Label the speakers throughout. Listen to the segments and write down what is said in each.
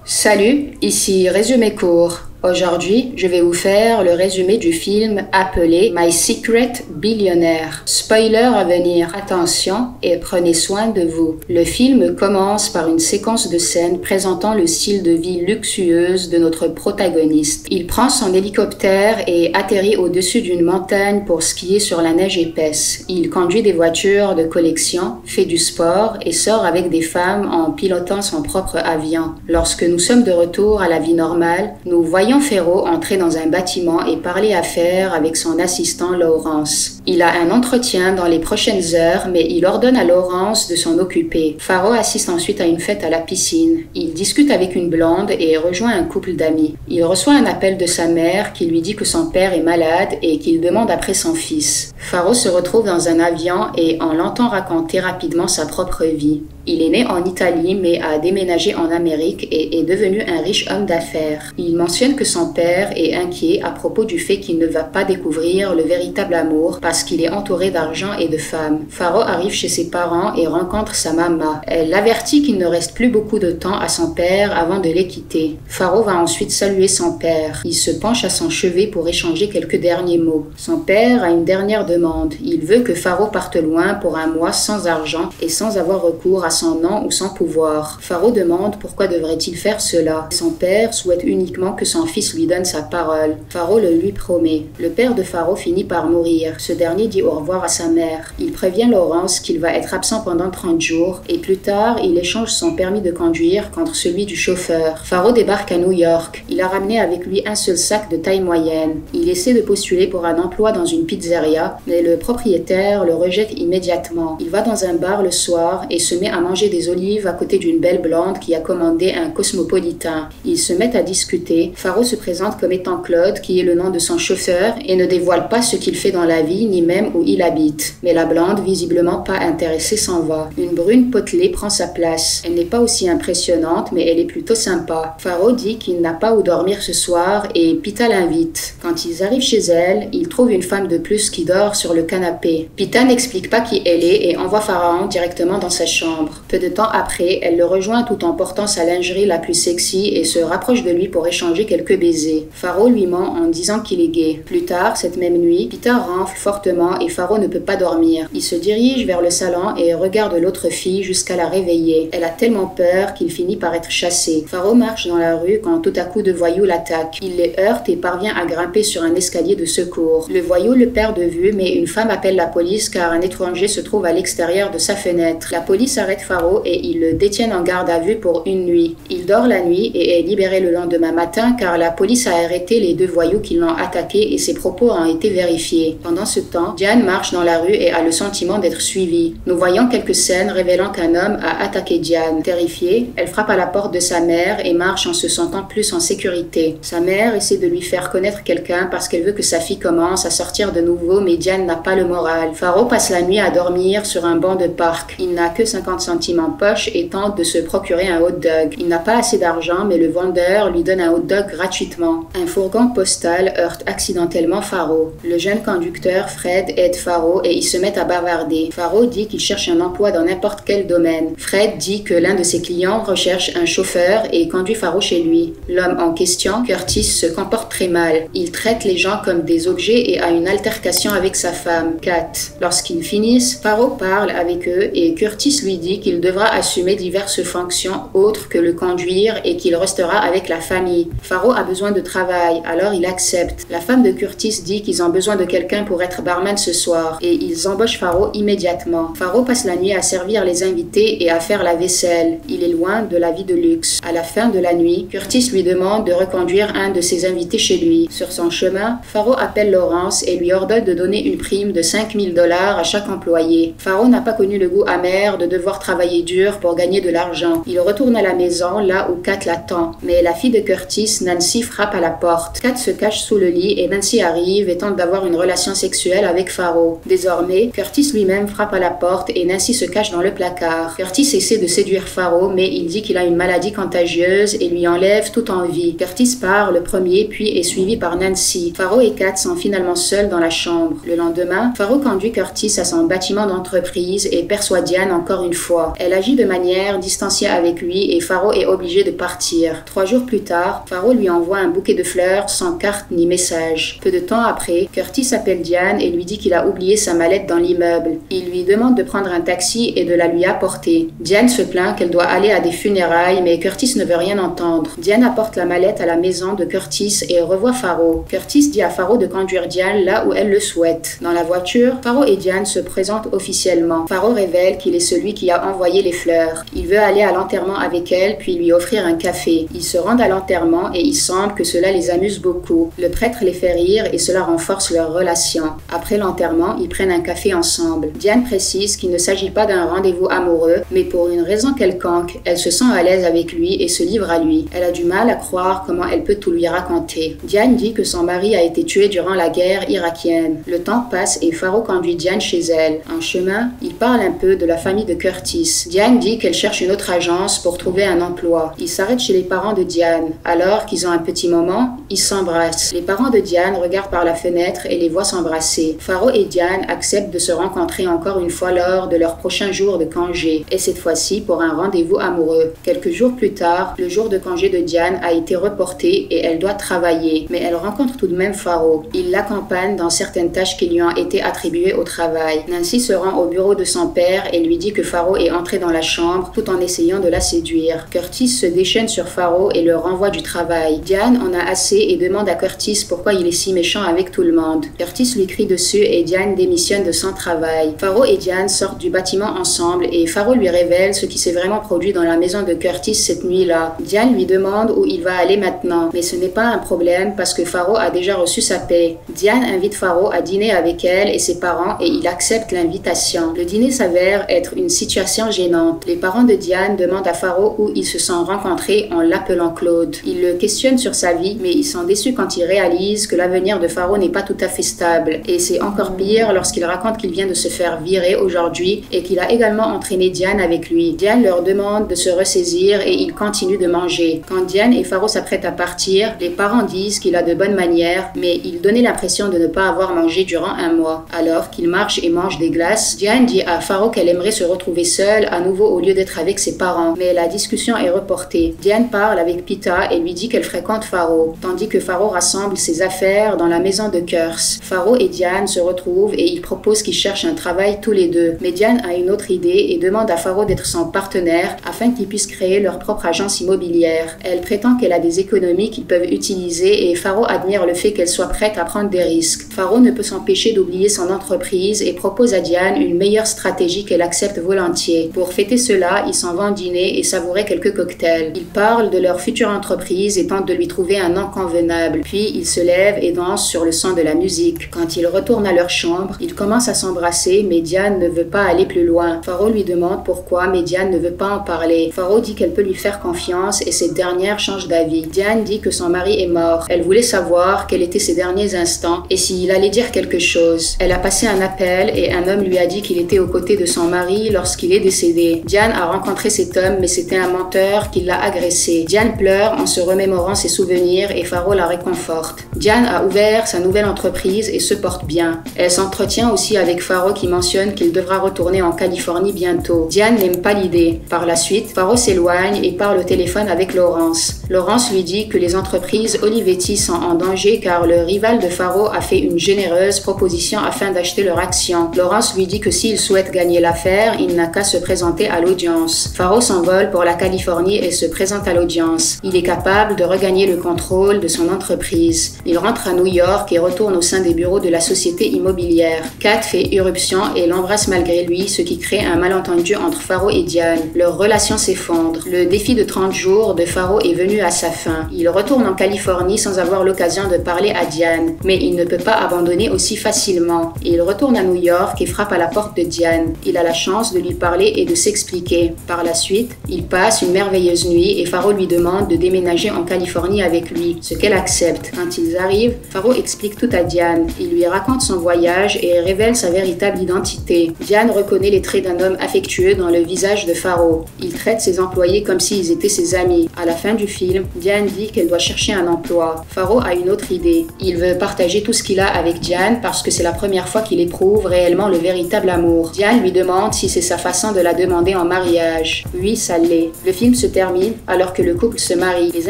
Speaker 1: Salut, ici Résumé court. Aujourd'hui, je vais vous faire le résumé du film appelé My Secret Billionaire. Spoiler à venir, attention et prenez soin de vous. Le film commence par une séquence de scènes présentant le style de vie luxueuse de notre protagoniste. Il prend son hélicoptère et atterrit au-dessus d'une montagne pour skier sur la neige épaisse. Il conduit des voitures de collection, fait du sport et sort avec des femmes en pilotant son propre avion. Lorsque nous sommes de retour à la vie normale, nous voyons Ferro entrer dans un bâtiment et parler affaires avec son assistant Laurence. Il a un entretien dans les prochaines heures, mais il ordonne à Laurence de s'en occuper. Faro assiste ensuite à une fête à la piscine. Il discute avec une blonde et rejoint un couple d'amis. Il reçoit un appel de sa mère qui lui dit que son père est malade et qu'il demande après son fils. Faro se retrouve dans un avion et on l'entend raconter rapidement sa propre vie. Il est né en Italie mais a déménagé en Amérique et est devenu un riche homme d'affaires. Il mentionne que son père est inquiet à propos du fait qu'il ne va pas découvrir le véritable amour parce qu'il est entouré d'argent et de femmes. Faro arrive chez ses parents et rencontre sa maman. Elle l'avertit qu'il ne reste plus beaucoup de temps à son père avant de les quitter. Faro va ensuite saluer son père. Il se penche à son chevet pour échanger quelques derniers mots. Son père a une dernière demande. Il veut que Faro parte loin pour un mois sans argent et sans avoir recours à son nom ou son pouvoir. Faro demande pourquoi devrait-il faire cela. Son père souhaite uniquement que son fils lui donne sa parole. Faro le lui promet. Le père de Faro finit par mourir. Ce dernier dit au revoir à sa mère. Il prévient Laurence qu'il va être absent pendant 30 jours et plus tard, il échange son permis de conduire contre celui du chauffeur. Faro débarque à New York. Il a ramené avec lui un seul sac de taille moyenne. Il essaie de postuler pour un emploi dans une pizzeria, mais le propriétaire le rejette immédiatement. Il va dans un bar le soir et se met à manger des olives à côté d'une belle blonde qui a commandé un cosmopolitain. Ils se mettent à discuter. Faro se présente comme étant Claude, qui est le nom de son chauffeur, et ne dévoile pas ce qu'il fait dans la vie, ni même où il habite. Mais la blonde, visiblement pas intéressée, s'en va. Une brune potelée prend sa place. Elle n'est pas aussi impressionnante, mais elle est plutôt sympa. Faro dit qu'il n'a pas où dormir ce soir, et Pita l'invite. Quand ils arrivent chez elle, ils trouvent une femme de plus qui dort sur le canapé. Pita n'explique pas qui elle est et envoie Pharaon directement dans sa chambre. Peu de temps après, elle le rejoint tout en portant sa lingerie la plus sexy et se rapproche de lui pour échanger quelques baisers. Faro lui ment en disant qu'il est gay. Plus tard, cette même nuit, Pita ronfle fortement et Faro ne peut pas dormir. Il se dirige vers le salon et regarde l'autre fille jusqu'à la réveiller. Elle a tellement peur qu'il finit par être chassé. Faro marche dans la rue quand tout à coup deux voyous l'attaquent. Il les heurte et parvient à grimper sur un escalier de secours. Le voyou le perd de vue, mais une femme appelle la police car un étranger se trouve à l'extérieur de sa fenêtre. La police arrête Faro et ils le détiennent en garde à vue pour une nuit. Il dort la nuit et est libéré le lendemain matin car la police a arrêté les deux voyous qui l'ont attaqué et ses propos ont été vérifiés. Pendant ce temps, Diane marche dans la rue et a le sentiment d'être suivie. Nous voyons quelques scènes révélant qu'un homme a attaqué Diane. Terrifiée, elle frappe à la porte de sa mère et marche en se sentant plus en sécurité. Sa mère essaie de lui faire connaître quelqu'un parce qu'elle veut que sa fille commence à sortir de nouveau, mais Diane n'a pas le moral. Faro passe la nuit à dormir sur un banc de parc. Il n'a que 50 centimes en poche et tente de se procurer un hot dog. Il n'a pas assez d'argent, mais le vendeur lui donne un hot dog gratuitement. Un fourgon postal heurte accidentellement Faro. Le jeune conducteur Fred aide Faro et ils se mettent à bavarder. Faro dit qu'il cherche un emploi dans n'importe quel domaine. Fred dit que l'un de ses clients recherche un chauffeur et conduit Faro chez lui. L'homme en question, Curtis, se comporte très mal. Il traite les gens comme des objets et a une altercation avec sa femme, Kat. Lorsqu'ils finissent, Faro parle avec eux et Curtis lui dit qu'il devra assumer diverses fonctions autres que le conduire et qu'il restera avec la famille. Faro a besoin de travail, alors il accepte. La femme de Curtis dit qu'ils ont besoin de quelqu'un pour être barman ce soir et ils embauchent Faro immédiatement. Faro passe la nuit à servir les invités et à faire la vaisselle. Il est loin de la vie de luxe. À la fin de la nuit, Curtis lui demande de reconduire un de ses invités chez lui. Sur son chemin, Faro appelle Laurence et lui ordonne de donner une prime de 5 000 $ à chaque employé. Faro n'a pas connu le goût amer de devoir travailler dur pour gagner de l'argent. Il retourne à la maison, là où Kat l'attend. Mais la fille de Curtis, Nancy, frappe à la porte. Kat se cache sous le lit et Nancy arrive et tente d'avoir une relation sexuelle avec Faro. Désormais, Curtis lui-même frappe à la porte et Nancy se cache dans le placard. Curtis essaie de séduire Faro, mais il dit qu'il a une maladie contagieuse et lui enlève toute envie. Curtis part le premier, puis est suivi par Nancy. Faro et Kat sont finalement seuls dans la chambre. Le lendemain, Faro conduit Curtis à son bâtiment d'entreprise et perçoit Diane encore une fois. fois. Elle agit de manière distanciée avec lui et Faro est obligé de partir. 3 jours plus tard, Faro lui envoie un bouquet de fleurs sans carte ni message. Peu de temps après, Curtis appelle Diane et lui dit qu'il a oublié sa mallette dans l'immeuble. Il lui demande de prendre un taxi et de la lui apporter. Diane se plaint qu'elle doit aller à des funérailles, mais Curtis ne veut rien entendre. Diane apporte la mallette à la maison de Curtis et revoit Faro. Curtis dit à Faro de conduire Diane là où elle le souhaite. Dans la voiture, Faro et Diane se présentent officiellement. Faro révèle qu'il est celui qui a envoyé les fleurs. Il veut aller à l'enterrement avec elle puis lui offrir un café. Ils se rendent à l'enterrement et il semble que cela les amuse beaucoup. Le prêtre les fait rire et cela renforce leur relation. Après l'enterrement, ils prennent un café ensemble. Diane précise qu'il ne s'agit pas d'un rendez-vous amoureux, mais pour une raison quelconque, elle se sent à l'aise avec lui et se livre à lui. Elle a du mal à croire comment elle peut tout lui raconter. Diane dit que son mari a été tué durant la guerre irakienne. Le temps passe et Faro conduit Diane chez elle. En chemin, il parle un peu de la famille de Curtis. Diane dit qu'elle cherche une autre agence pour trouver un emploi. Il s'arrête chez les parents de Diane. Alors qu'ils ont un petit moment, ils s'embrassent. Les parents de Diane regardent par la fenêtre et les voient s'embrasser. Faro et Diane acceptent de se rencontrer encore une fois lors de leur prochain jour de congé, et cette fois-ci pour un rendez-vous amoureux. Quelques jours plus tard, le jour de congé de Diane a été reporté et elle doit travailler, mais elle rencontre tout de même Faro. Il l'accompagne dans certaines tâches qui lui ont été attribuées au travail. Nancy se rend au bureau de son père et lui dit que Faro est entré dans la chambre tout en essayant de la séduire. Curtis se déchaîne sur Faro et le renvoie du travail. Diane en a assez et demande à Curtis pourquoi il est si méchant avec tout le monde. Curtis lui crie dessus et Diane démissionne de son travail. Faro et Diane sortent du bâtiment ensemble et Faro lui révèle ce qui s'est vraiment produit dans la maison de Curtis cette nuit-là. Diane lui demande où il va aller maintenant, mais ce n'est pas un problème parce que Faro a déjà reçu sa paie. Diane invite Faro à dîner avec elle et ses parents et il accepte l'invitation. Le dîner s'avère être une situation gênante. Les parents de Diane demandent à Faro où ils se sont rencontrés en l'appelant Claude. Ils le questionnent sur sa vie, mais ils sont déçus quand ils réalisent que l'avenir de Faro n'est pas tout à fait stable. Et c'est encore pire lorsqu'il raconte qu'il vient de se faire virer aujourd'hui et qu'il a également entraîné Diane avec lui. Diane leur demande de se ressaisir et ils continuent de manger. Quand Diane et Faro s'apprêtent à partir, les parents disent qu'il a de bonnes manières, mais il donnait l'impression de ne pas avoir mangé durant un mois. Alors qu'il marche et mange des glaces, Diane dit à Faro qu'elle aimerait se retrouver seule à nouveau au lieu d'être avec ses parents, mais la discussion est reportée. Diane parle avec Pita et lui dit qu'elle fréquente Faro, tandis que Faro rassemble ses affaires dans la maison de Kurtz. Faro et Diane se retrouvent et ils proposent qu'ils cherchent un travail tous les deux. Mais Diane a une autre idée et demande à Faro d'être son partenaire afin qu'ils puissent créer leur propre agence immobilière. Elle prétend qu'elle a des économies qu'ils peuvent utiliser et Faro admire le fait qu'elle soit prête à prendre des risques. Faro ne peut s'empêcher d'oublier son entreprise et propose à Diane une meilleure stratégie qu'elle accepte volontiers. Pour fêter cela, ils s'en vont dîner et savourer quelques cocktails. Ils parlent de leur future entreprise et tentent de lui trouver un nom convenable. Puis ils se lèvent et dansent sur le son de la musique. Quand ils retournent à leur chambre, ils commencent à s'embrasser, mais Diane ne veut pas aller plus loin. Faro lui demande pourquoi, mais Diane ne veut pas en parler. Faro dit qu'elle peut lui faire confiance et cette dernière change d'avis. Diane dit que son mari est mort. Elle voulait savoir quels étaient ses derniers instants et s'il allait dire quelque chose. Elle a passé un appel et un homme lui a dit qu'il était aux côtés de son mari lorsqu'il est décédé. Diane a rencontré cet homme, mais c'était un menteur qui l'a agressé. Diane pleure en se remémorant ses souvenirs et Faro la réconforte. Diane a ouvert sa nouvelle entreprise et se porte bien. Elle s'entretient aussi avec Faro qui mentionne qu'il devra retourner en Californie bientôt. Diane n'aime pas l'idée. Par la suite, Faro s'éloigne et parle au téléphone avec Laurence. Laurence lui dit que les entreprises Olivetti sont en danger car le rival de Faro a fait une généreuse proposition afin d'acheter leur action. Laurence lui dit que s'il souhaite gagner l'affaire, il n'a qu'à se présenter à l'audience. Faro s'envole pour la Californie et se présente à l'audience. Il est capable de regagner le contrôle de son entreprise. Il rentre à New York et retourne au sein des bureaux de la société immobilière. Kat fait irruption et l'embrasse malgré lui, ce qui crée un malentendu entre Faro et Diane. Leur relation s'effondre. Le défi de 30 jours de Faro est venu à sa fin. Il retourne en Californie sans avoir l'occasion de parler à Diane, mais il ne peut pas abandonner aussi facilement. Il retourne à New York et frappe à la porte de Diane. Il a la chance de lui parler et de s'expliquer. Par la suite, il passe une merveilleuse nuit et Faro lui demande de déménager en Californie avec lui, ce qu'elle accepte. Quand ils arrivent, Faro explique tout à Diane. Il lui raconte son voyage et révèle sa véritable identité. Diane reconnaît les traits d'un homme affectueux dans le visage de Faro. Il traite ses employés comme s'ils étaient ses amis. À la fin du film, film, Diane dit qu'elle doit chercher un emploi. Faro a une autre idée. Il veut partager tout ce qu'il a avec Diane parce que c'est la première fois qu'il éprouve réellement le véritable amour. Diane lui demande si c'est sa façon de la demander en mariage. Oui, ça l'est. Le film se termine alors que le couple se marie. Les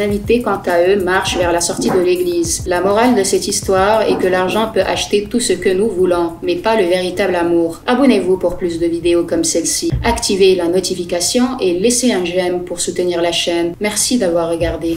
Speaker 1: invités, quant à eux, marchent vers la sortie de l'église. La morale de cette histoire est que l'argent peut acheter tout ce que nous voulons, mais pas le véritable amour. Abonnez-vous pour plus de vidéos comme celle-ci. Activez la notification et laissez un j'aime pour soutenir la chaîne. Merci d'avoir regardé.